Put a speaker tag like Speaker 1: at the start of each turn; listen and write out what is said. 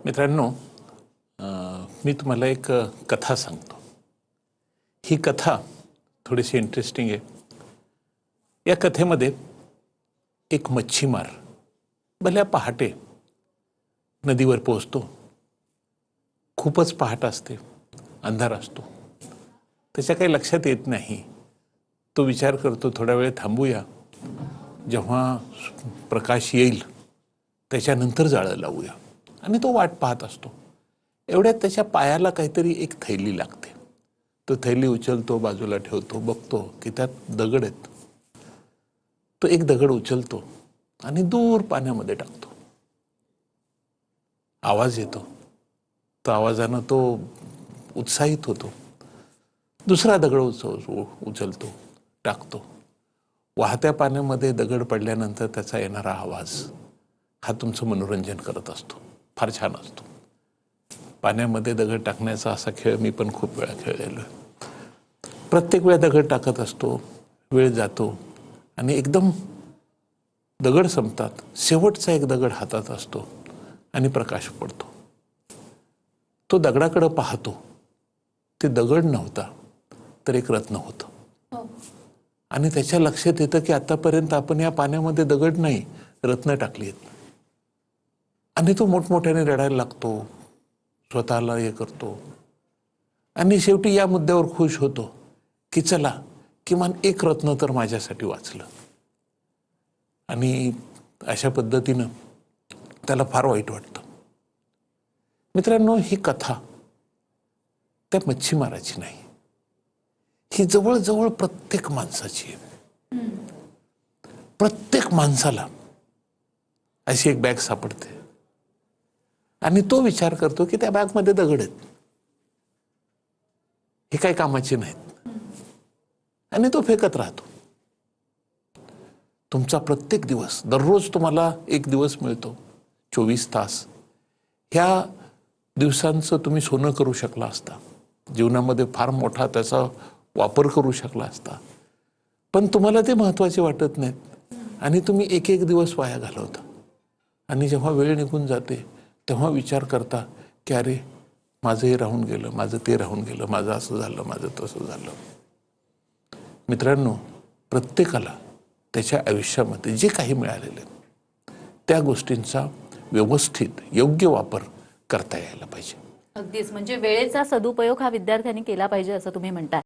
Speaker 1: मित्रांनो, मी तुम्हाला एक कथा सांगतो. ही कथा थोडीशी इंटरेस्टिंग आहे. या कथेमध्ये एक मच्छीमार भल्या पहाटे नदीवर पोहोचतो. खूपच पहाट असते, अंधार असतो. त्याच्या काही लक्षात येत नाही. तो विचार करतो, थोडा वेळ थांबूया, जेव्हा प्रकाश येईल त्याच्यानंतर जाळं लावूया. आणि तो वाट पाहत असतो. एवढ्यात त्याच्या पायाला काहीतरी एक थैली लागते. तो थैली उचलतो, बाजूला ठेवतो, बघतो की त्यात दगड आहेत. तो एक दगड उचलतो आणि दूर पाण्यामध्ये टाकतो. आवाज येतो. तो आवाजानं तो उत्साहित होतो. दुसरा दगड उचलतो, टाकतो. वाहत्या पाण्यामध्ये दगड पडल्यानंतर त्याचा येणारा आवाज हा तुमचं मनोरंजन करत असतो. फार छान असतो. पाण्यामध्ये दगड टाकण्याचा असा खेळ मी पण खूप वेळा खेळलेलो आहे. प्रत्येक वेळा दगड टाकत असतो, वेळ जातो आणि एकदम दगड संपतात. शेवटचा एक दगड हातात असतो आणि प्रकाश पडतो. तो दगडाकडे पाहतो. ते दगड नव्हता तर एक रत्न होतं. आणि त्याच्या लक्षात येतं की आतापर्यंत आपण या पाण्यामध्ये दगड नाही, रत्न टाकली आहेत. आणि तो मोठमोठ्याने रडायला लागतो, स्वतःला हे करतो आणि शेवटी या मुद्द्यावर खुश होतो की चला, किमान एक रत्न तर माझ्यासाठी वाचलं. आणि अशा पद्धतीनं त्याला फार वाईट वाटतं. मित्रांनो, ही कथा त्या मच्छीमाराची नाही, ही जवळजवळ प्रत्येक माणसाची आहे. प्रत्येक माणसाला अशी एक बॅग सापडते आणि तो विचार करतो की त्या बॅगमध्ये दगड आहेत, हे काही कामाची नाहीत, आणि तो फेकत राहतो. तुमचा प्रत्येक दिवस, दररोज तुम्हाला एक दिवस मिळतो, 24 तास. ह्या दिवसांचं तुम्ही सोनं करू शकला असता, जीवनामध्ये फार मोठा त्याचा वापर करू शकला असता. पण तुम्हाला ते महत्त्वाचे वाटत नाहीत आणि तुम्ही एक एक दिवस वाया घालवता. आणि जेव्हा वेळ निघून जाते तेव्हा विचार करता की अरे, माझं हे राहून गेलं, माझं ते राहून गेलं, माझं असं झालं, माझं तसं झालं. मित्रांनो, प्रत्येकाला त्याच्या आयुष्यामध्ये जे काही मिळालेलं त्या गोष्टींचा व्यवस्थित योग्य वापर करता यायला पाहिजे.
Speaker 2: अगदीच, म्हणजे वेळेचा सदुपयोग हा विद्यार्थ्यांनी केला पाहिजे असं तुम्ही म्हणताय.